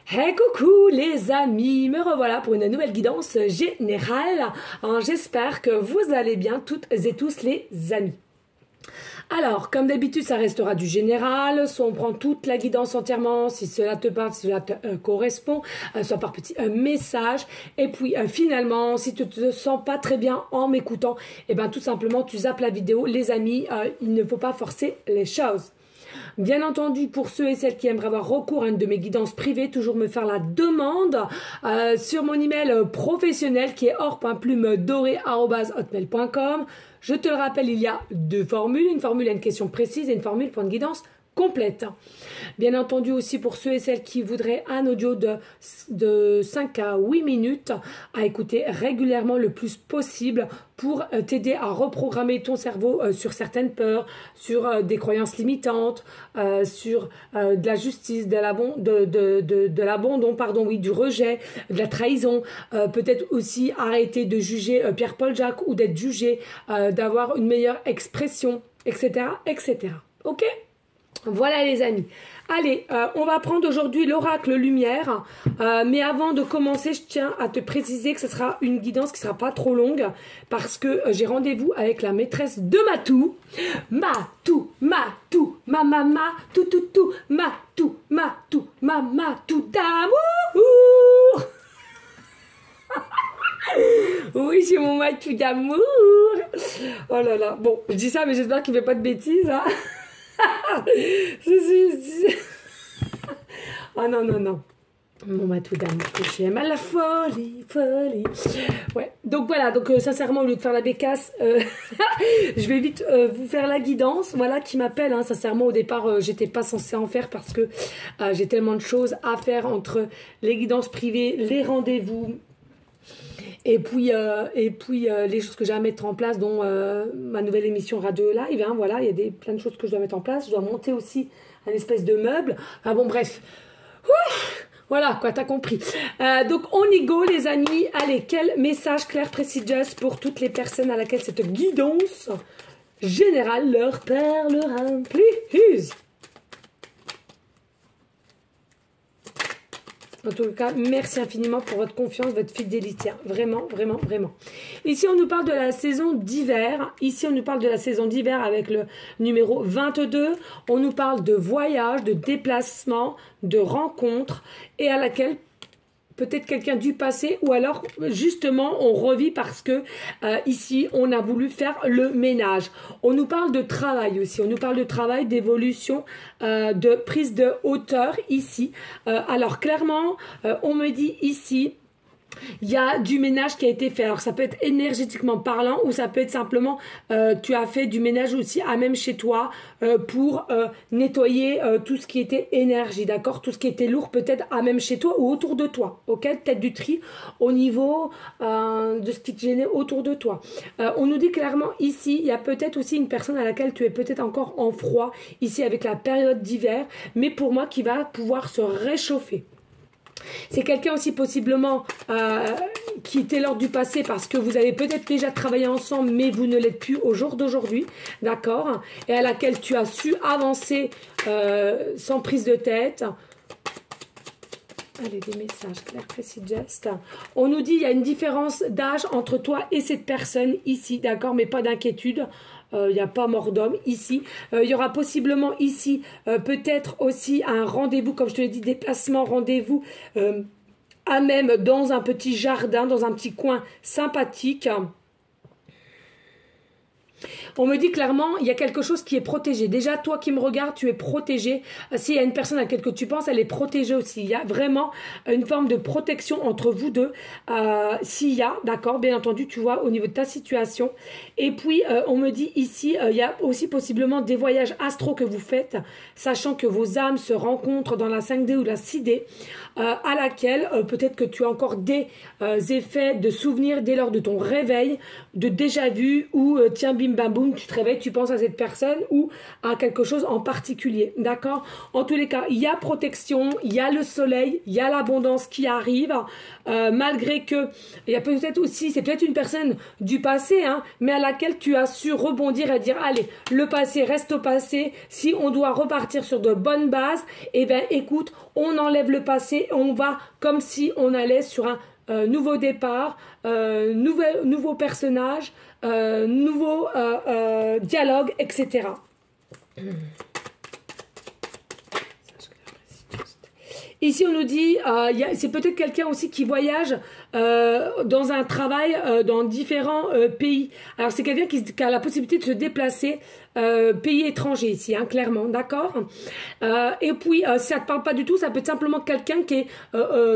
Hey coucou les amis, me revoilà pour une nouvelle guidance générale. J'espère que vous allez bien toutes et tous les amis. Alors, comme d'habitude, ça restera du général, soit on prend toute la guidance entièrement, si cela te parle, si cela te correspond, soit par petit message. Et puis, finalement, si tu ne te sens pas très bien en m'écoutant, eh ben, tout simplement, tu zappes la vidéo. Les amis, il ne faut pas forcer les choses. Bien entendu, pour ceux et celles qui aimeraient avoir recours à une de mes guidances privées, toujours me faire la demande sur mon email professionnel qui est or.plumedoré@hotmail.com. Je te le rappelle, il y a deux formules, une formule à une question précise et une formule pour une guidance complète. Bien entendu aussi pour ceux et celles qui voudraient un audio de 5 à 8 minutes à écouter régulièrement le plus possible pour t'aider à reprogrammer ton cerveau sur certaines peurs, sur des croyances limitantes, sur de la justice, de l'abandon, du rejet, de la trahison, peut-être aussi arrêter de juger Pierre-Paul Jacques ou d'être jugé, d'avoir une meilleure expression, etc., etc. Ok ? Voilà les amis. Allez, on va prendre aujourd'hui l'oracle lumière. Mais avant de commencer, je tiens à te préciser que ce sera une guidance qui ne sera pas trop longue parce que j'ai rendez-vous avec la maîtresse de Matou. Matou, Matou, ma, tout, Matou, Matou, ma, Matou d'amour. Oui, j'ai mon Matou d'amour. Oh là là. Bon, je dis ça, mais j'espère qu'il ne fait pas de bêtises. Hein. Oh non, non, non. Mon Matou d'amour que j'aime à la folie, folie. Ouais, donc voilà, donc sincèrement, au lieu de faire la bécasse, je vais vite vous faire la guidance, voilà, qui m'appelle. Hein, sincèrement, au départ, j'étais pas censée en faire parce que j'ai tellement de choses à faire entre les guidances privées, les rendez-vous. Et puis les choses que j'ai à mettre en place, dont ma nouvelle émission Radio Live, hein, voilà, il y a plein de choses que je dois mettre en place. Je dois monter aussi un espèce de meuble. Enfin bon, bref. Ouh, voilà, quoi, t'as compris. Donc, on y go, les amis. Allez, quel message clair, précis, just pour toutes les personnes à laquelle cette guidance générale leur parlera. Please. En tout cas, merci infiniment pour votre confiance, votre fidélité. Vraiment, vraiment, vraiment. Ici, on nous parle de la saison d'hiver. Ici, on nous parle de la saison d'hiver avec le numéro 22. On nous parle de voyage, de déplacement, de rencontre et à laquelle peut-être quelqu'un du passé ou alors justement on revit parce que ici on a voulu faire le ménage. On nous parle de travail aussi, on nous parle de travail, d'évolution, de prise de hauteur ici. Alors clairement on me dit ici il y a du ménage qui a été fait. Alors ça peut être énergétiquement parlant ou ça peut être simplement tu as fait du ménage aussi à même chez toi pour nettoyer tout ce qui était énergie, d'accord, tout ce qui était lourd peut-être à même chez toi ou autour de toi, ok, peut-être du tri au niveau de ce qui te gênait autour de toi. On nous dit clairement ici il y a peut-être aussi une personne à laquelle tu es peut-être encore en froid ici avec la période d'hiver, mais pour moi qui va pouvoir se réchauffer. C'est quelqu'un aussi possiblement qui était lors du passé parce que vous avez peut-être déjà travaillé ensemble mais vous ne l'êtes plus au jour d'aujourd'hui, d'accord, et à laquelle tu as su avancer sans prise de tête. Allez, des messages clairs, précis, just. On nous dit il y a une différence d'âge entre toi et cette personne ici, d'accord, mais pas d'inquiétude. Il n'y a pas mort d'homme ici. Il y aura possiblement ici peut-être aussi un rendez-vous, comme je te l'ai dit, déplacement, rendez-vous à même dans un petit jardin, dans un petit coin sympathique. On me dit clairement, il y a quelque chose qui est protégé. Déjà, toi qui me regardes, tu es protégé. S'il y a une personne à laquelle tu penses, elle est protégée aussi. Il y a vraiment une forme de protection entre vous deux. S'il y a, d'accord, bien entendu, tu vois, au niveau de ta situation. Et puis, on me dit ici, il y a aussi possiblement des voyages astro que vous faites, sachant que vos âmes se rencontrent dans la 5D ou la 6D, à laquelle peut-être que tu as encore des effets de souvenirs dès lors de ton réveil, de déjà vu ou tiens, bim, bam, boum, boum, tu te réveilles, tu penses à cette personne ou à quelque chose en particulier, d'accord? En tous les cas, il y a protection, il y a le soleil, il y a l'abondance qui arrive, malgré que, il y a peut-être aussi, c'est peut-être une personne du passé, hein, mais à laquelle tu as su rebondir et dire, allez, le passé reste au passé, si on doit repartir sur de bonnes bases, eh bien, écoute, on enlève le passé, on va comme si on allait sur un nouveau départ, nouveau personnage, nouveau dialogue, etc. Ici, on nous dit, c'est peut-être quelqu'un aussi qui voyage dans un travail dans différents pays. Alors, c'est quelqu'un qui a la possibilité de se déplacer pays étrangers ici, hein, clairement, d'accord. Et puis, si ça ne te parle pas du tout, ça peut être simplement quelqu'un qui est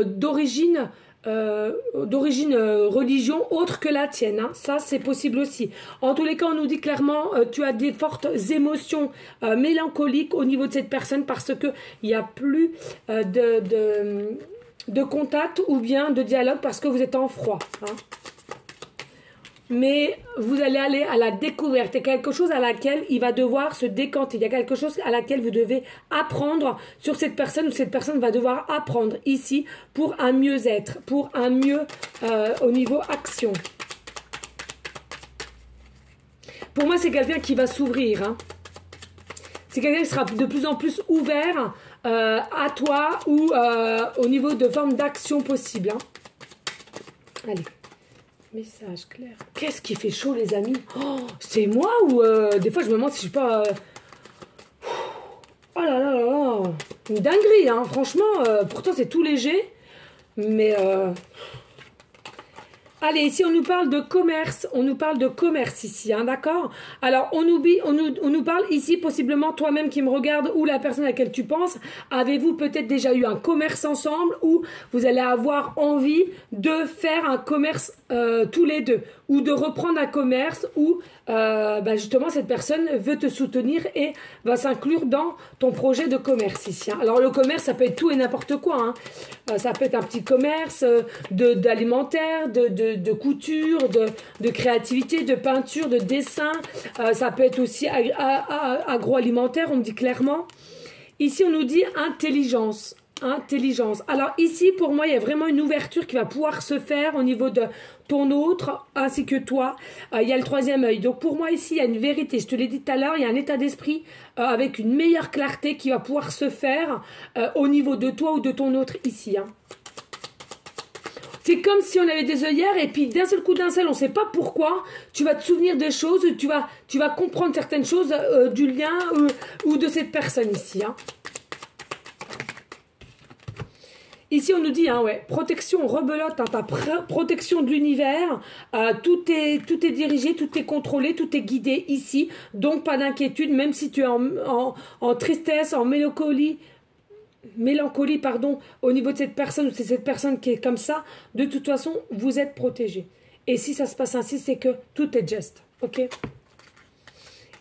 d'origine religion autre que la tienne, hein. Ça c'est possible aussi. En tous les cas, on nous dit clairement tu as des fortes émotions mélancoliques au niveau de cette personne parce que il n'y a plus de contact ou bien de dialogue parce que vous êtes en froid, hein. Mais vous allez aller à la découverte. Il y a quelque chose à laquelle il va devoir se décanter. Il y a quelque chose à laquelle vous devez apprendre sur cette personne ou cette personne va devoir apprendre ici pour un mieux-être, pour un mieux au niveau action. Pour moi, c'est quelqu'un qui va s'ouvrir, hein. C'est quelqu'un qui sera de plus en plus ouvert à toi ou au niveau de forme d'action possible, hein. Allez. Message clair. Qu'est-ce qui fait chaud, les amis? Oh, c'est moi ou des fois je me demande si je suis pas. Oh là là là là. Une dinguerie, hein. Franchement, pourtant c'est tout léger. Mais. Allez, ici on nous parle de commerce. On nous parle de commerce ici, hein, d'accord? Alors on nous parle ici possiblement toi-même qui me regarde ou la personne à laquelle tu penses. Avez-vous peut-être déjà eu un commerce ensemble ou vous allez avoir envie de faire un commerce tous les deux ou de reprendre un commerce où justement cette personne veut te soutenir et va s'inclure dans ton projet de commerce ici, hein. Alors le commerce ça peut être tout et n'importe quoi, hein. Ça peut être un petit commerce d'alimentaire, de couture, de créativité, de peinture, de dessin. Ça peut être aussi agroalimentaire, on me dit clairement. Ici, on nous dit intelligence. Intelligence. Alors ici, pour moi, il y a vraiment une ouverture qui va pouvoir se faire au niveau de ton autre ainsi que toi. Il y a le troisième œil. Donc pour moi, ici, il y a une vérité. Je te l'ai dit tout à l'heure, il y a un état d'esprit avec une meilleure clarté qui va pouvoir se faire au niveau de toi ou de ton autre ici, hein. C'est comme si on avait des œillères et puis d'un seul coup, on ne sait pas pourquoi, tu vas te souvenir des choses, tu vas comprendre certaines choses du lien ou de cette personne ici, hein. Ici, on nous dit, hein, ouais, protection rebelote, hein, ta protection de l'univers, tout est dirigé, tout est contrôlé, tout est guidé ici. Donc, pas d'inquiétude, même si tu es en tristesse, en mélancolie, pardon, au niveau de cette personne, ou c'est cette personne qui est comme ça, de toute façon, vous êtes protégé. Et si ça se passe ainsi, c'est que tout est juste, ok?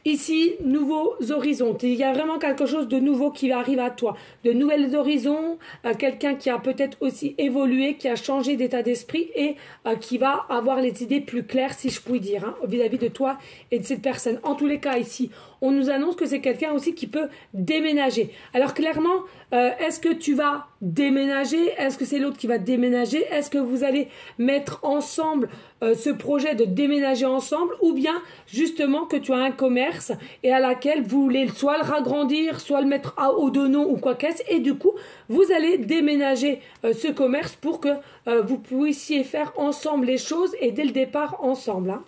Ici, nouveaux horizons. Il y a vraiment quelque chose de nouveau qui arrive à toi. De nouveaux horizons, quelqu'un qui a peut-être aussi évolué, qui a changé d'état d'esprit et qui va avoir les idées plus claires, si je puis dire, hein, vis-à-vis de toi et de cette personne. En tous les cas, ici, on nous annonce que c'est quelqu'un aussi qui peut déménager. Alors clairement, est-ce que tu vas déménager? Est-ce que c'est l'autre qui va déménager? Est-ce que vous allez mettre ensemble ce projet de déménager ensemble ou bien justement que tu as un commerce et à laquelle vous voulez soit le ragrandir, soit le mettre au dono ou quoi qu'est-ce et du coup, vous allez déménager ce commerce pour que vous puissiez faire ensemble les choses et dès le départ ensemble, hein.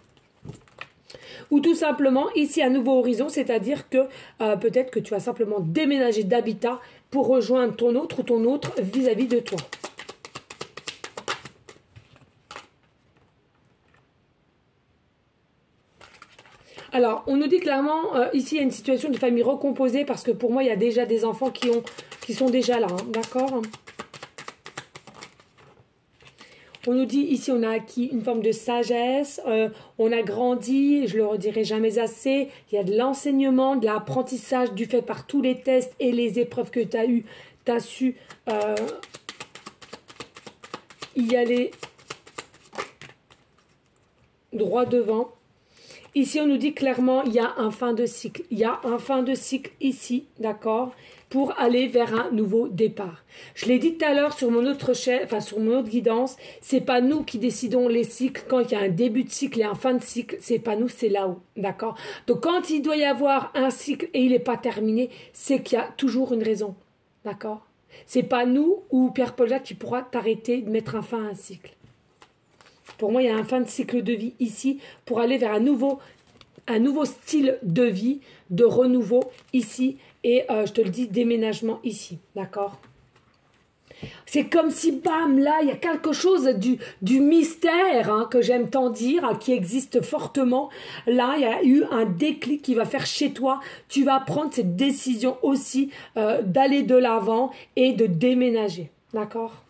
Ou tout simplement, ici, un nouveau horizon, c'est-à-dire que peut-être que tu vas simplement déménager d'habitat pour rejoindre ton autre ou ton autre vis-à-vis de toi. Alors, on nous dit clairement, ici, il y a une situation de famille recomposée parce que pour moi, il y a déjà des enfants qui sont déjà là, hein, d'accord ? On nous dit ici, on a acquis une forme de sagesse, on a grandi, je le redirai jamais assez, il y a de l'enseignement, de l'apprentissage du fait par tous les tests et les épreuves que tu as eues, tu as su y aller droit devant. Ici, on nous dit clairement, il y a un fin de cycle. Il y a un fin de cycle ici, d'accord, pour aller vers un nouveau départ. Je l'ai dit tout à l'heure sur mon autre chaîne, enfin sur mon autre guidance, c'est pas nous qui décidons les cycles. Quand il y a un début de cycle et un fin de cycle, c'est pas nous, c'est là-haut, d'accord. Donc quand il doit y avoir un cycle et il n'est pas terminé, c'est qu'il y a toujours une raison, d'accord. C'est pas nous ou Pierre-Paul Jacques qui pourra t'arrêter de mettre un fin à un cycle. Pour moi, il y a un fin de cycle de vie ici pour aller vers un nouveau style de vie, de renouveau ici. Et je te le dis, déménagement ici, d'accord? C'est comme si, bam, là, il y a quelque chose du mystère, hein, que j'aime tant dire, hein, qui existe fortement. Là, il y a eu un déclic qui va faire chez toi. Tu vas prendre cette décision aussi d'aller de l'avant et de déménager, d'accord?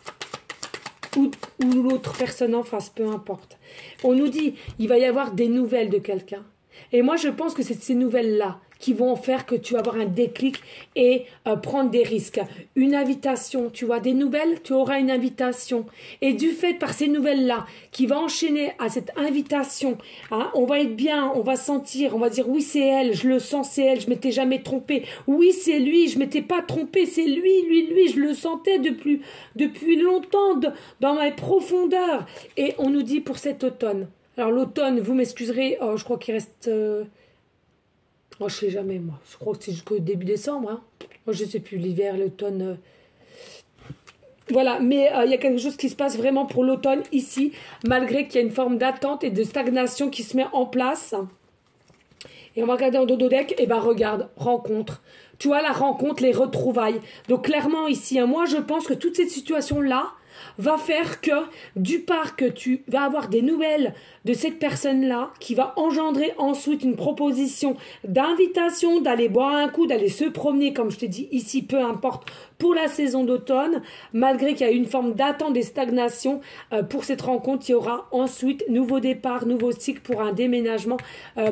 Ou l'autre personne en face, peu importe. On nous dit, il va y avoir des nouvelles de quelqu'un. Et moi, je pense que c'est ces nouvelles-là qui vont faire que tu vas avoir un déclic et prendre des risques. Une invitation, tu vois, des nouvelles, tu auras une invitation. Et du fait, par ces nouvelles-là, qui va enchaîner à cette invitation, hein, on va être bien, on va sentir, on va dire, oui, c'est elle, je le sens, c'est elle, je m'étais jamais trompée. Oui, c'est lui, je m'étais pas trompée, c'est lui, je le sentais depuis longtemps, dans mes profondeurs. Et on nous dit pour cet automne. Alors l'automne, vous m'excuserez, je crois qu'il reste... Moi, je sais jamais, moi. Je crois que c'est jusqu'au début décembre. Hein. Moi, je sais plus, l'hiver, l'automne. Voilà, mais il y a quelque chose qui se passe vraiment pour l'automne ici, malgré qu'il y a une forme d'attente et de stagnation qui se met en place. Et on va regarder en dodo deck, et ben regarde, rencontre. Tu vois, la rencontre, les retrouvailles. Donc clairement ici, hein, moi je pense que toute cette situation-là va faire que, du part que tu vas avoir des nouvelles de cette personne-là, qui va engendrer ensuite une proposition d'invitation, d'aller boire un coup, d'aller se promener, comme je t'ai dit ici, peu importe, pour la saison d'automne, malgré qu'il y a une forme d'attente et stagnation, pour cette rencontre, il y aura ensuite nouveau départ, nouveau cycle pour un déménagement,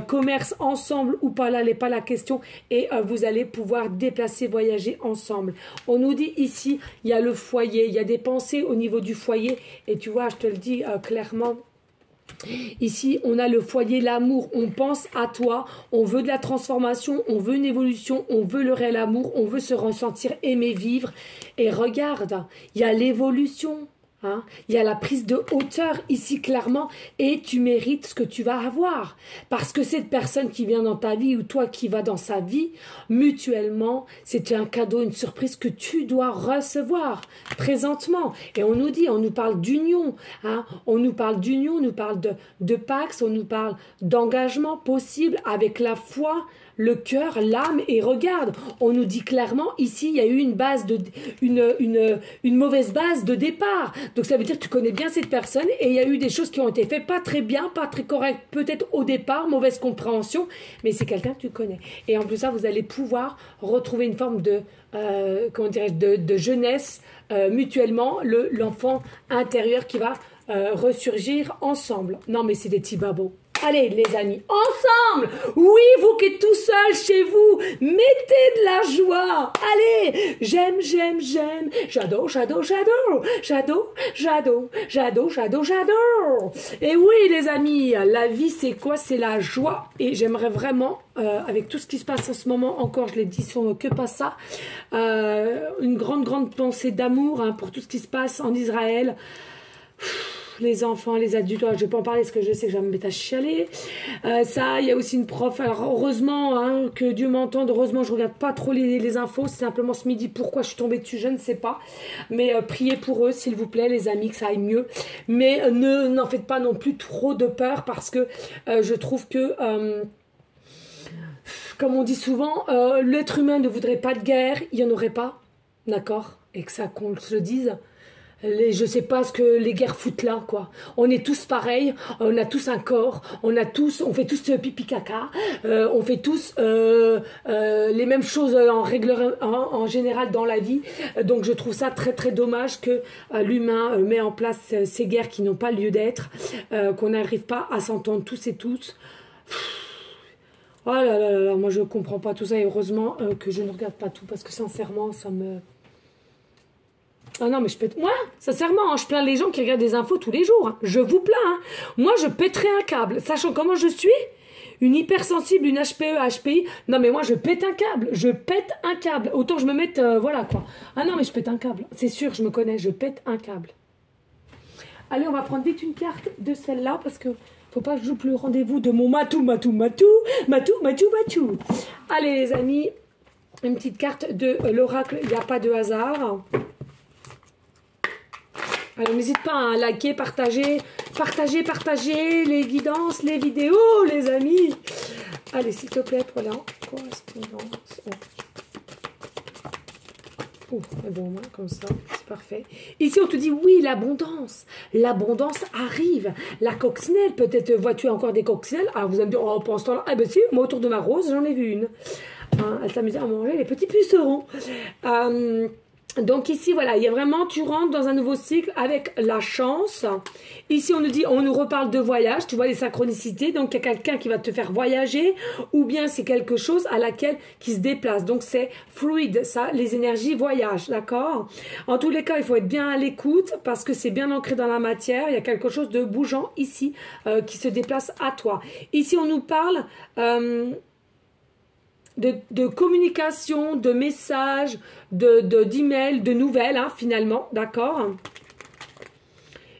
commerce ensemble ou pas, là n'est pas la question, et vous allez pouvoir déplacer, voyager ensemble. On nous dit ici, il y a le foyer, il y a des pensées au niveau du foyer, et tu vois, je te le dis clairement, ici, on a le foyer, l'amour, on pense à toi, on veut de la transformation, on veut une évolution, on veut le réel amour, on veut se ressentir aimer, vivre. Et regarde, il y a l'évolution. Hein, il y a la prise de hauteur ici clairement et tu mérites ce que tu vas avoir parce que cette personne qui vient dans ta vie ou toi qui vas dans sa vie mutuellement, c'est un cadeau, une surprise que tu dois recevoir présentement. Et on nous dit, on nous parle d'union, hein, on nous parle d'union, on nous parle de Pax, on nous parle d'engagement possible avec la foi, le cœur, l'âme. Et regarde, on nous dit clairement ici, il y a eu une mauvaise base de départ. Donc ça veut dire que tu connais bien cette personne et il y a eu des choses qui ont été faites pas très bien, pas très correctes, peut-être au départ, mauvaise compréhension, mais c'est quelqu'un que tu connais. Et en plus ça, vous allez pouvoir retrouver une forme de comment dirais-je, de jeunesse mutuellement, l'enfant intérieur qui va ressurgir ensemble. Non mais c'est des petits babos. Allez les amis, ensemble. Oui, vous qui êtes tout seul chez vous, mettez de la joie. Allez, j'aime, j'adore. Et oui les amis, la vie c'est quoi? C'est la joie. Et j'aimerais vraiment, avec tout ce qui se passe en ce moment, encore je l'ai dit, que pas ça, une grande pensée d'amour, hein, pour tout ce qui se passe en Israël. Les enfants, les adultes, je ne vais pas en parler parce que je sais que je vais me mettre à chialer. Ça, il y a aussi une prof. Alors, heureusement, hein, que Dieu m'entende. Heureusement, je ne regarde pas trop les infos. C'est simplement ce midi. Pourquoi je suis tombée dessus, je ne sais pas. Mais priez pour eux, s'il vous plaît, les amis, que ça aille mieux. Mais n'en faites pas non plus trop de peur parce que je trouve que... comme on dit souvent, l'être humain ne voudrait pas de guerre. Il n'y en aurait pas. D'accord? Et que ça, qu'on se le dise. Je sais pas ce que les guerres foutent là, quoi. On est tous pareils, on a tous un corps, on fait tous pipi caca, on fait tous les mêmes choses en général dans la vie. Donc je trouve ça très dommage que l'humain met en place ces guerres qui n'ont pas lieu d'être, qu'on n'arrive pas à s'entendre tous et toutes. Oh là, moi je comprends pas tout ça et heureusement que je ne regarde pas tout parce que sincèrement ça me... Ah non, mais je pète... Moi, sincèrement, hein, je plains les gens qui regardent des infos tous les jours. Hein. Je vous plains. Hein. Moi, je pèterais un câble. Sachant comment je suis, Une hypersensible, une HPE, HPI. Non, mais moi, je pète un câble. Je pète un câble. Autant je me mette, voilà, quoi. Ah non, mais je pète un câble. C'est sûr, je me connais. Je pète un câble. Allez, on va prendre vite une carte de celle-là, parce que faut pas que je joue le rendez-vous de mon Matou. Allez, les amis, une petite carte de l'oracle. Il n'y a pas de hasard. Alors, n'hésite pas à liker, partager les guidances, les vidéos, les amis. Allez, s'il te plaît, pour la correspondance. Oh, bon, comme ça, c'est parfait. Ici, on te dit, oui, l'abondance. L'abondance arrive. La coccinelle, peut-être vois-tu encore des coccinelles. Alors, vous allez me dire, oh, pour ce temps-là, eh ben si, moi, autour de ma rose, j'en ai vu une. Hein, elle s'amusait à manger les petits pucerons. Donc ici, voilà, il y a vraiment, tu rentres dans un nouveau cycle avec la chance. Ici, on nous dit, on nous reparle de voyage, tu vois les synchronicités. Donc, il y a quelqu'un qui va te faire voyager ou bien c'est quelque chose à laquelle qui se déplace. Donc, c'est fluide, ça, les énergies voyagent, d'accord? En tous les cas, il faut être bien à l'écoute parce que c'est bien ancré dans la matière. Il y a quelque chose de bougeant ici qui se déplace à toi. Ici, on nous parle... De communication, de messages, d'emails, de nouvelles, hein, finalement, d'accord?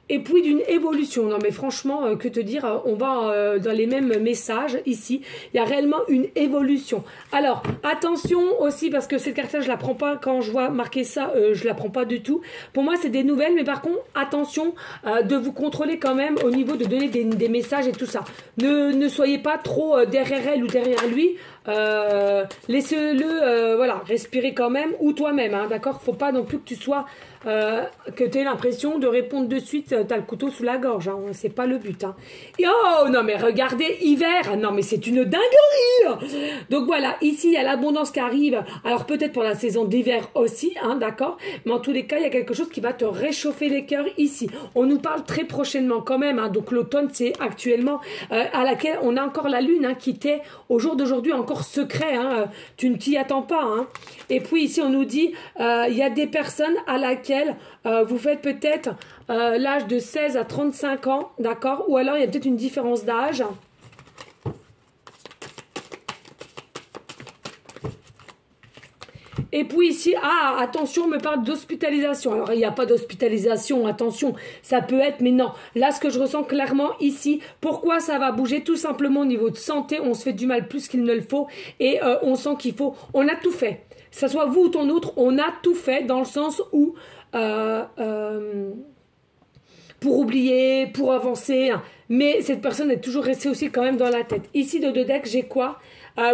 Et puis d'une évolution. Non mais franchement, que te dire, on va dans les mêmes messages ici. Il y a réellement une évolution. Alors, attention aussi, parce que cette carte-là, je la prends pas quand je vois marquer ça, je la prends pas du tout. Pour moi, c'est des nouvelles, mais par contre, attention de vous contrôler quand même au niveau de donner des messages et tout ça. Ne soyez pas trop derrière elle ou derrière lui. Laissez-le, voilà, respirer quand même, ou toi-même, hein, d'accord? Faut pas non plus que tu sois... que tu aies l'impression de répondre de suite, tu as le couteau sous la gorge, hein, c'est pas le but. Hein. Et oh non mais regardez, hiver, ah, non mais c'est une dinguerie. Donc voilà, ici il y a l'abondance qui arrive, alors peut-être pour la saison d'hiver aussi, hein, d'accord, mais en tous les cas il y a quelque chose qui va te réchauffer les cœurs ici. On nous parle très prochainement quand même, hein, donc l'automne c'est actuellement à laquelle on a encore la lune, hein, qui était au jour d'aujourd'hui encore secret, hein, tu ne t'y attends pas. Hein. Et puis ici on nous dit, il y a des personnes à laquelle vous faites peut-être l'âge de 16 à 35 ans, d'accord? Ou alors il y a peut-être une différence d'âge. Et puis ici, ah, attention, on me parle d'hospitalisation. Alors, il n'y a pas d'hospitalisation, attention, ça peut être, mais non. Là, ce que je ressens clairement ici, pourquoi ça va bouger? Tout simplement au niveau de santé, on se fait du mal plus qu'il ne le faut. Et on sent qu'il faut, on a tout fait. Que ce soit vous ou ton autre, on a tout fait dans le sens où... pour oublier, pour avancer, hein. Mais cette personne est toujours restée aussi quand même dans la tête. Ici, de deux decks, j'ai quoi?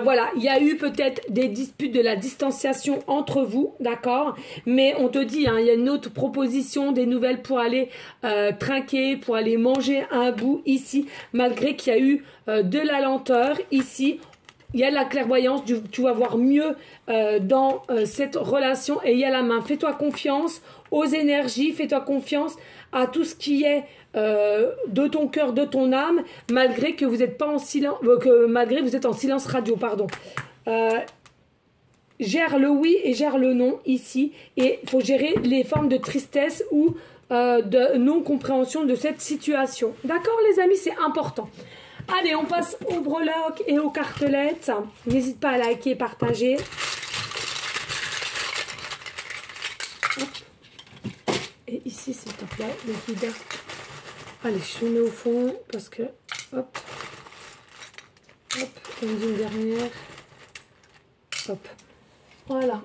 Voilà, il y a eu peut-être des disputes, de la distanciation entre vous, d'accord? Mais on te dit, hein, il y a une autre proposition, des nouvelles pour aller trinquer, pour aller manger un bout ici, malgré qu'il y a eu de la lenteur ici. Il y a de la clairvoyance, tu vas voir mieux dans cette relation et il y a la main. Fais-toi confiance aux énergies, fais-toi confiance à tout ce qui est de ton cœur, de ton âme, malgré que vous êtes pas en silence, malgré que vous êtes en silence radio, pardon. Gère le oui et gère le non ici et il faut gérer les formes de tristesse ou de non-compréhension de cette situation. D'accord les amis, c'est important. Allez, on passe au breloques et aux cartelettes. N'hésite pas à liker et partager. Hop. Et ici, s'il te plaît, le guide. Allez, je mets au fond parce que... Hop. Hop. Une dernière. Hop. Voilà.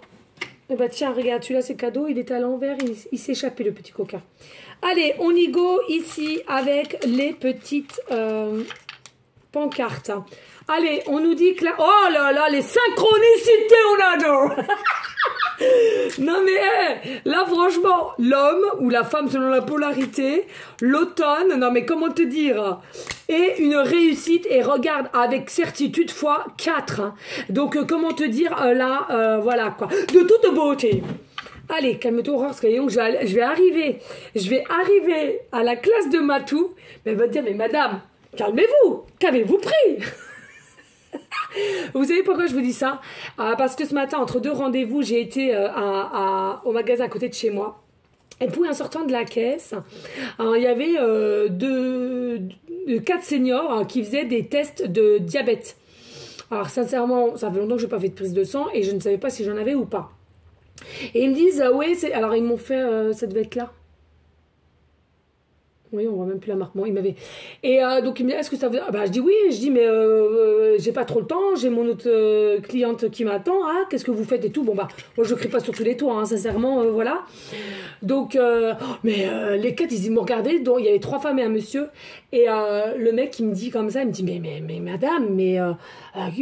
Et bah tiens, regarde, celui-là, c'est cadeau. Il est à l'envers. Il s'est échappé, le petit coquin. Allez, on y go ici avec les petites... pancarte. Allez, on nous dit que là... Oh là là, les synchronicités, on adore. Non mais, là franchement, l'homme ou la femme selon la polarité, l'automne, non mais comment te dire, et une réussite, et regarde, avec certitude fois 4. Hein. Donc, comment te dire, là, voilà quoi, de toute beauté. Allez, calme-toi, parce que je vais arriver à la classe de Matou, mais elle va te dire, mais madame, calmez-vous, qu'avez-vous pris? Vous savez pourquoi je vous dis ça? Parce que ce matin, entre deux rendez-vous, j'ai été au magasin à côté de chez moi. Et puis, en sortant de la caisse, il y avait 4 seniors hein, qui faisaient des tests de diabète. Alors sincèrement, ça fait longtemps que je n'ai pas fait de prise de sang et je ne savais pas si j'en avais ou pas. Et ils me disent, oui, alors ils m'ont fait, ça devait être là. Oui, on voit même plus la marque. Bon, il m'avait. Et donc il me dit, est-ce que ça vous. Ah, bah, je dis oui, je dis, mais j'ai pas trop le temps, j'ai mon autre cliente qui m'attend. Ah, qu'est-ce que vous faites et tout. Bon, bah, moi je crie pas sur tous les toits, hein, sincèrement, voilà. Donc, mais les 4, ils m'ont regardé. Donc, il y avait 3 femmes et un monsieur. Et le mec, il me dit comme ça, il me dit, mais madame, mais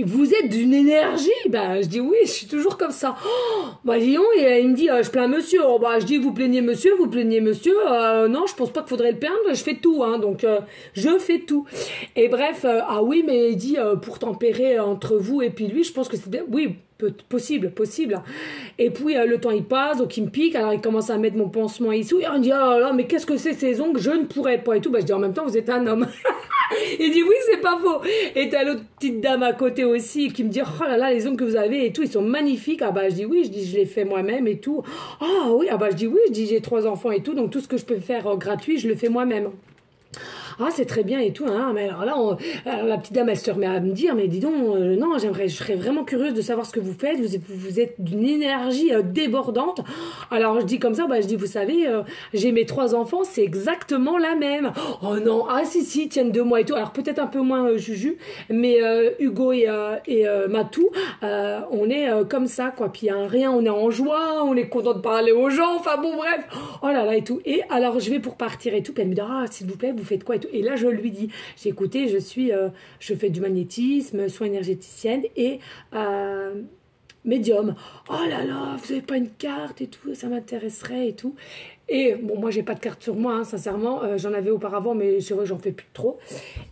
vous êtes d'une énergie. Bah, je dis oui, je suis toujours comme ça. Oh, bah, disons, et il me dit, je plains monsieur. Oh, bah, je dis, vous plaignez monsieur, vous plaignez monsieur. Non, je pense pas qu'il faudrait le plaindre. Je fais tout, hein, donc je fais tout. Et bref, ah oui, mais il dit, pour tempérer entre vous et puis lui, je pense que c'est bien. Oui, possible. Et puis le temps il passe, donc il me pique, alors il commence à mettre mon pansement ici. Et on dit, oh là, mais qu'est-ce que c'est ces ongles, je ne pourrais pas et tout. Bah, je dis, en même temps, vous êtes un homme. Il dit, oui, c'est pas faux. Et t'as l'autre petite dame à côté aussi qui me dit, oh là là, les ongles que vous avez et tout, ils sont magnifiques. Ah bah, je dis, oui, je dis, je les fais moi-même et tout. Ah oui, ah bah, je dis, oui, je dis, j'ai 3 enfants et tout, donc tout ce que je peux faire gratuit, je le fais moi-même. Ah, c'est très bien et tout, hein. Mais alors là, alors la petite dame, elle se remet à me dire, mais dis donc, non, je serais vraiment curieuse de savoir ce que vous faites. Vous êtes d'une énergie débordante. Alors, je dis comme ça, bah, je dis, vous savez, j'ai mes 3 enfants, c'est exactement la même. Oh non, ah si, tiennent de moi et tout. Alors, peut-être un peu moins Juju, mais Hugo et Matou, on est comme ça, quoi. Puis, rien, on est en joie, on est content de parler aux gens. Enfin, bon, bref. Oh là là et tout. Et alors, je vais pour partir et tout. Puis, elle me dit, ah, s'il vous plaît, vous faites quoi et tout. Et là, je lui dis, j'ai écouté, je fais du magnétisme, soins énergéticienne et médium. Oh là là, vous n'avez pas une carte et tout, ça m'intéresserait et tout. Et bon, moi, j'ai pas de carte sur moi, hein, sincèrement. J'en avais auparavant, mais c'est vrai, j'en fais plus trop.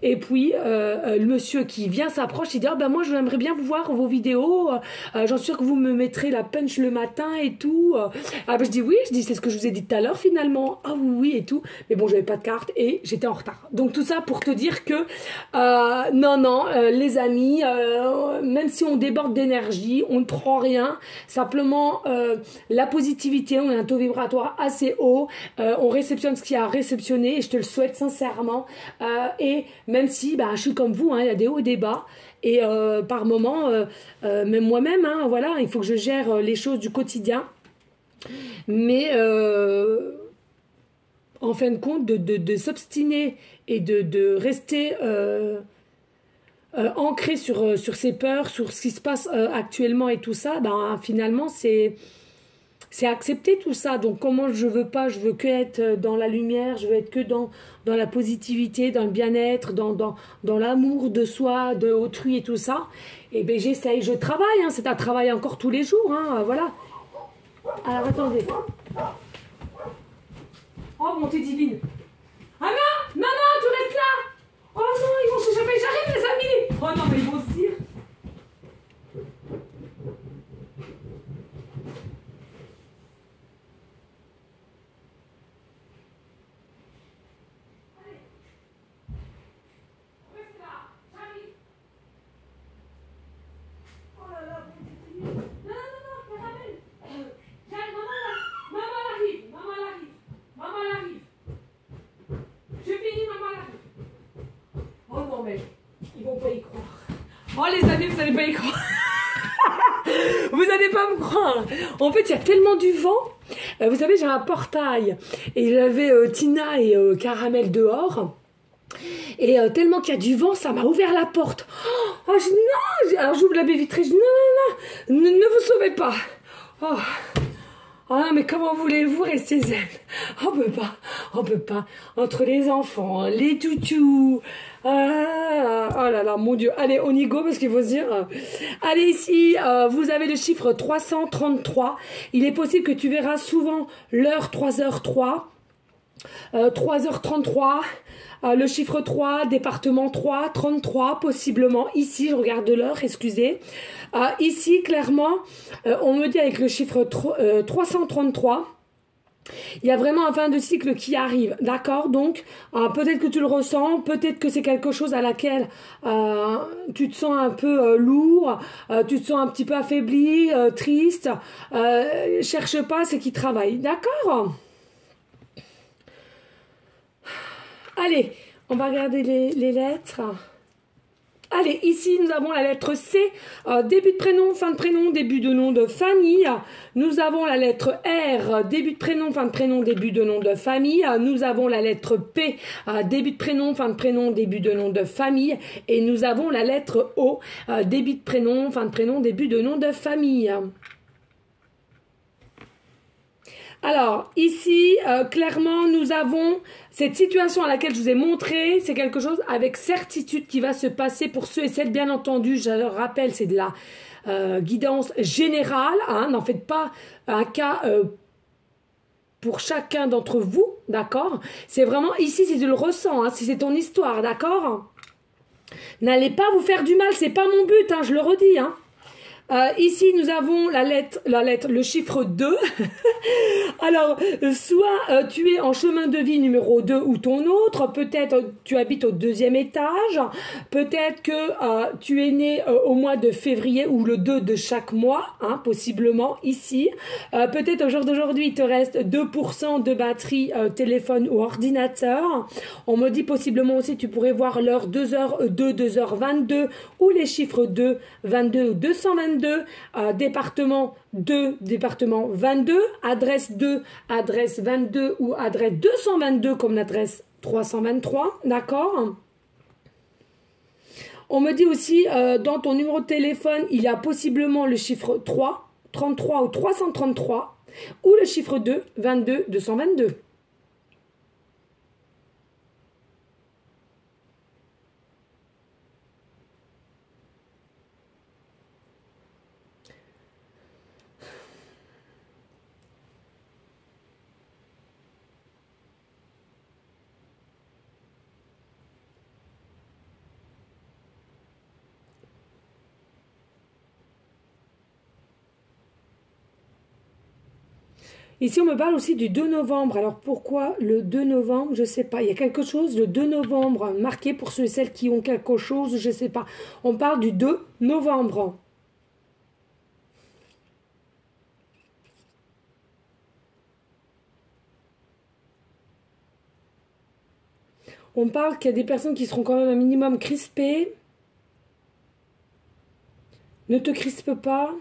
Et puis, le monsieur qui vient s'approche, il dit, ah ben moi, j'aimerais bien vous voir vos vidéos. J'en suis sûre que vous me mettrez la punch le matin et tout. Ah ben je dis oui, c'est ce que je vous ai dit tout à l'heure finalement. Ah oui, et tout. Mais bon, j'avais pas de carte et j'étais en retard. Donc tout ça pour te dire que, non, les amis, même si on déborde d'énergie, on ne prend rien. Simplement, la positivité, on a un taux vibratoire assez haut. On réceptionne ce qu'il y a à réceptionner et je te le souhaite sincèrement. Et même si je suis comme vous, hein, il y a des hauts et des bas et par moments, même moi-même, hein, voilà, il faut que je gère les choses du quotidien. Mais en fin de compte, de s'obstiner et de rester ancré sur ses peurs, sur ce qui se passe actuellement et tout ça, finalement, c'est accepter tout ça. Donc, comment je veux que être dans la lumière, je veux être que dans la positivité, dans le bien-être, dans l'amour de soi, de autrui et tout ça. Et bien, j'essaye, je travaille, hein, c'est un travail encore tous les jours, hein, voilà. Alors, attendez. Oh, montée divine. Ah non, tu restes là. Oh non, ils vont se choper, j'arrive les amis. Oh non, mais ils vont se dire. Ils vont pas y croire. Oh les amis, vous n'allez pas y croire. Vous n'allez pas me croire. En fait, il y a tellement du vent. Vous savez, j'ai un portail. Et j'avais Tina et Caramel dehors. Et tellement qu'il y a du vent, ça m'a ouvert la porte. Oh, je dis non. Alors j'ouvre la baie vitrée. Je dis non. Ne vous sauvez pas. Oh. Ah mais comment voulez-vous rester zen? On peut pas. Entre les enfants, les toutous. Oh là là, mon Dieu. Allez, on y go parce qu'il faut se dire. Allez, ici, vous avez le chiffre 333. Il est possible que tu verras souvent l'heure 3h03. 3h33. Le chiffre 3, département 3, 33, possiblement. Ici, je regarde l'heure, excusez. Ici, clairement, on me dit avec le chiffre 333, il y a vraiment un fin de cycle qui arrive, d'accord? Donc, peut-être que tu le ressens, peut-être que c'est quelque chose à laquelle tu te sens un peu lourd, tu te sens un petit peu affaibli, triste. Cherche pas, c'est qu'il travaille, d'accord? Allez, On va regarder les lettres. Allez, ici, nous avons la lettre C, début de prénom, fin de prénom, début de nom de famille. Nous avons la lettre R, début de prénom, fin de prénom, début de nom de famille. Nous avons la lettre P, début de prénom, fin de prénom, début de nom de famille. Et nous avons la lettre O, début de prénom, fin de prénom, début de nom de famille. Alors, ici, clairement, nous avons cette situation à laquelle je vous ai montré. C'est quelque chose avec certitude qui va se passer pour ceux et celles, bien entendu. Je le rappelle, c'est de la guidance générale. Hein, n'en faites pas un cas pour chacun d'entre vous, d'accord? C'est vraiment, ici, si tu le ressens, hein, si c'est ton histoire, d'accord? N'allez pas vous faire du mal, c'est pas mon but, hein, je le redis, hein. Ici, nous avons la lettre, le chiffre 2. Alors, soit tu es en chemin de vie numéro 2 ou ton autre, peut-être tu habites au 2e étage, peut-être que tu es né au mois de février ou le 2 de chaque mois, hein, possiblement ici. Peut-être au jour d'aujourd'hui, il te reste 2% de batterie téléphone ou ordinateur. On me dit possiblement aussi, tu pourrais voir l'heure 2h02, 2h22 ou les chiffres 2, 22 ou 222. Département 2, département 22, adresse 2, adresse 22 ou adresse 222 comme l'adresse 323, d'accord? On me dit aussi, dans ton numéro de téléphone, il y a possiblement le chiffre 3, 33 ou 333, ou le chiffre 2, 22, 222. Ici, on me parle aussi du 2 novembre. Alors, pourquoi le 2 novembre? Je ne sais pas. Il y a quelque chose, le 2 novembre, marqué pour ceux et celles qui ont quelque chose, je ne sais pas. On parle du 2 novembre. On parle qu'il y a des personnes qui seront quand même un minimum crispées. Ne te crispe pas.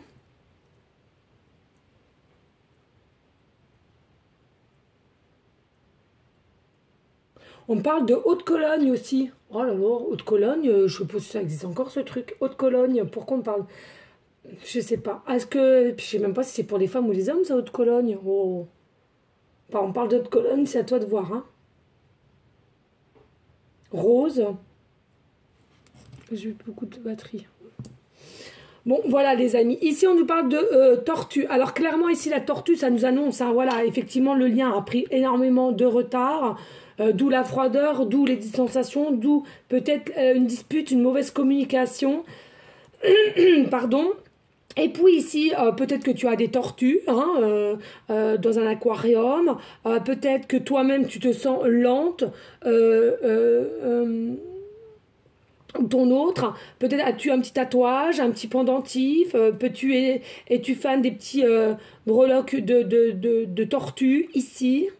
On parle de Haute-Cologne aussi. Oh là là, Haute-Cologne, je sais pas si ça existe encore ce truc. Haute-Cologne, pourquoi on parle? Je sais pas. Est-ce que. Je sais même pas si c'est pour les femmes ou les hommes, ça, Haute-Cologne. Oh. Enfin, on parle d'Haute-Cologne, c'est à toi de voir. Hein. Rose. J'ai eu beaucoup de batterie. Bon, voilà les amis. Ici, on nous parle de tortue. Alors, clairement, ici, la tortue, ça nous annonce, hein, voilà, effectivement, le lien a pris énormément de retard. D'où la froideur, d'où les distanciations, d'où peut-être une dispute, une mauvaise communication. Pardon. Et puis ici, peut-être que tu as des tortues hein, dans un aquarium. Peut-être que toi-même, tu te sens lente. Ton autre, peut-être as-tu un petit tatouage, un petit pendentif, es-tu fan des petits breloques de tortue ici?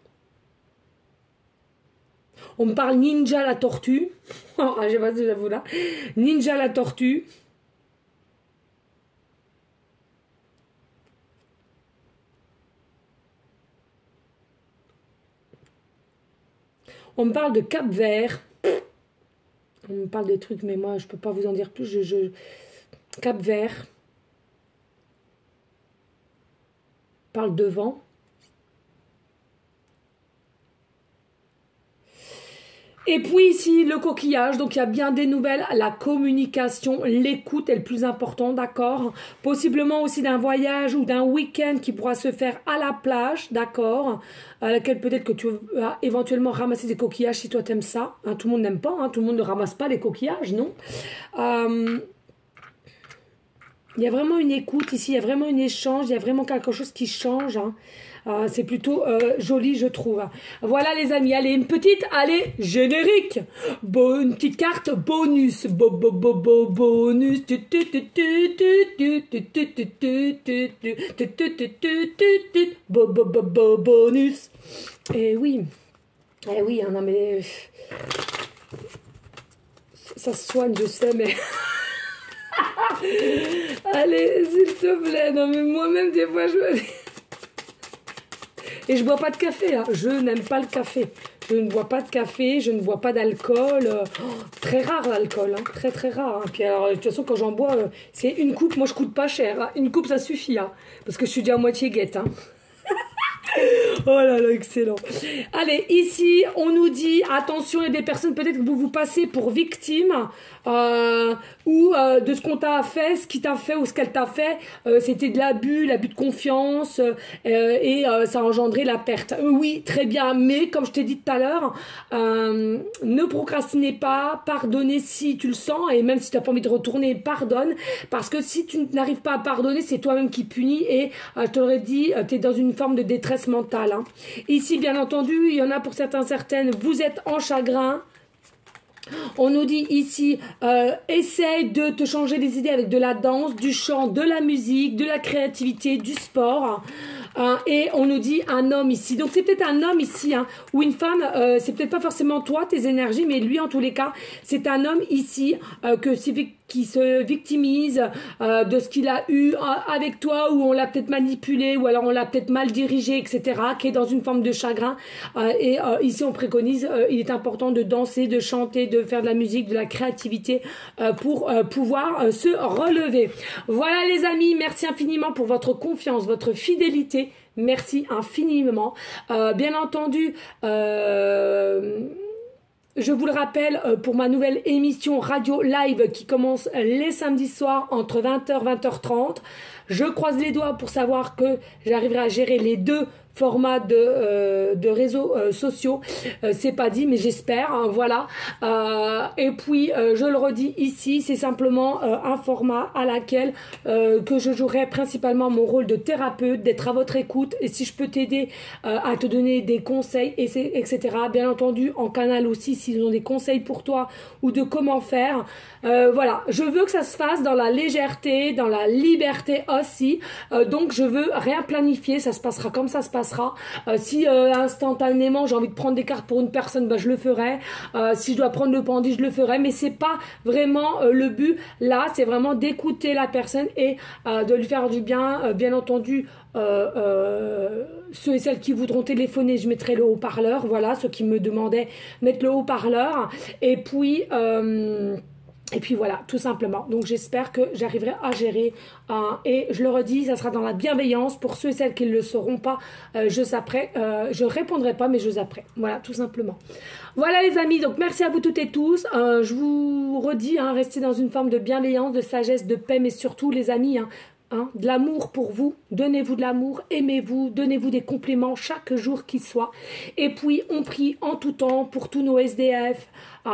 On me parle ninja la tortue. Oh, je sais pas si j'avoue là. Ninja la tortue. On me parle de Cap-Vert. On me parle des trucs, mais moi, je peux pas vous en dire plus. Cap-Vert. Parle de vent. Et puis ici, le coquillage, donc il y a bien des nouvelles, la communication, l'écoute est le plus important, d'accord? Possiblement aussi d'un voyage ou d'un week-end qui pourra se faire à la plage, d'accord? À laquelle peut-être que tu vas éventuellement ramasser des coquillages si toi t'aimes ça. Hein, tout le monde n'aime pas, hein, tout le monde ne ramasse pas les coquillages, non? Il y a vraiment une écoute ici, il y a vraiment un échange, il y a vraiment quelque chose qui change, hein. C'est plutôt joli, je trouve. Voilà, les amis. Allez, une petite, allez, générique. Une petite carte bonus. Bonus. Bonus. Eh oui. Eh oui, non mais... ça se soigne, je sais, mais... Allez, s'il te plaît. Non, mais moi-même, des fois, je me dis... Et je bois pas de café, hein. Je n'aime pas le café. Je ne bois pas de café, je ne bois pas d'alcool. Très rare l'alcool, hein. Très très rare. Hein. Puis alors, de toute façon, quand j'en bois, c'est une coupe. Moi, je coûte pas cher. Hein. Une coupe, ça suffit. Hein. Parce que je suis déjà à moitié guette. Hein. Oh là là, excellent. Allez, ici, on nous dit, attention, il y a des personnes, peut-être que vous vous passez pour victime ou de ce qu'on t'a fait, ce qui t'a fait ou ce qu'elle t'a fait, c'était de l'abus de confiance et ça a engendré la perte. Oui, très bien, mais comme je t'ai dit tout à l'heure, ne procrastinez pas, pardonnez si tu le sens et même si tu n'as pas envie de retourner, pardonne, parce que si tu n'arrives pas à pardonner, c'est toi-même qui punis et je te l'aurais dit, tu es dans une forme de détresse mentale. Hein. Ici, bien entendu, il y en a pour certaines, vous êtes en chagrin. On nous dit ici, essaye de te changer les idées avec de la danse, du chant, de la musique, de la créativité, du sport. Et on nous dit un homme ici. Donc c'est peut-être un homme ici, hein, ou une femme, c'est peut-être pas forcément toi, tes énergies, mais lui en tous les cas, c'est un homme ici qui se victimise de ce qu'il a eu avec toi, ou on l'a peut-être manipulé, ou alors on l'a peut-être mal dirigé, etc., qui est dans une forme de chagrin. Et ici on préconise, il est important de danser, de chanter, de faire de la musique, de la créativité pour pouvoir se relever. Voilà les amis, merci infiniment pour votre confiance, votre fidélité. Merci infiniment. Bien entendu, je vous le rappelle, pour ma nouvelle émission radio live qui commence les samedis soirs entre 20h et 20h30, je croise les doigts pour savoir que j'arriverai à gérer les deux formats de réseaux sociaux. C'est pas dit, mais j'espère. Hein, voilà. Et puis, je le redis ici, c'est simplement un format à laquelle que je jouerai principalement mon rôle de thérapeute, d'être à votre écoute. Et si je peux t'aider à te donner des conseils, etc. Bien entendu, en canal aussi, s'ils ont des conseils pour toi ou de comment faire. Voilà. Je veux que ça se fasse dans la légèreté, dans la liberté aussi. Donc, je veux rien planifier. Ça se passera comme ça se passe. Si instantanément j'ai envie de prendre des cartes pour une personne, bah, je le ferai. Si je dois prendre le pendu, je le ferai. Mais c'est pas vraiment le but. Là, c'est vraiment d'écouter la personne et de lui faire du bien. Bien entendu, ceux et celles qui voudront téléphoner, je mettrai le haut-parleur. Voilà, ceux qui me demandaient, mettre le haut-parleur. Et puis voilà, tout simplement. Donc j'espère que j'arriverai à gérer. Et je le redis, ça sera dans la bienveillance. Pour ceux et celles qui ne le sauront pas, je zapperai. Je répondrai pas, mais je zapperai. Voilà, tout simplement. Voilà les amis, donc merci à vous toutes et tous. Je vous redis, hein, restez dans une forme de bienveillance, de sagesse, de paix, mais surtout les amis, de l'amour pour vous, donnez-vous de l'amour, aimez-vous, donnez-vous des compliments chaque jour qu'il soit. Et puis on prie en tout temps pour tous nos SDF,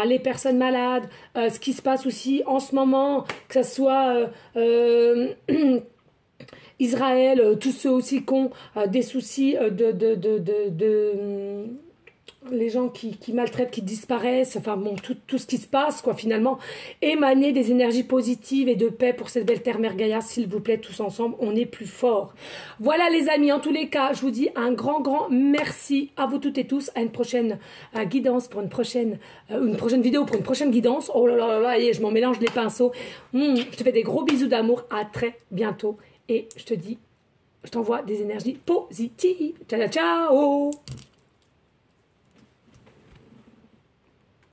les personnes malades, ce qui se passe aussi en ce moment, que ce soit Israël, tous ceux aussi qui ont des soucis les gens qui maltraitent, qui disparaissent, enfin bon, tout ce qui se passe, quoi, finalement, émaner des énergies positives et de paix pour cette belle terre Mère Gaïa, s'il vous plaît, tous ensemble, on est plus fort. Voilà les amis, en tous les cas, je vous dis un grand merci à vous toutes et tous, à une prochaine guidance, pour une prochaine vidéo, pour une prochaine guidance. Oh là là là, et je m'en mélange les pinceaux. Je te fais des gros bisous d'amour, à très bientôt, et je te dis, je t'envoie des énergies positives. Ciao, ciao, ciao.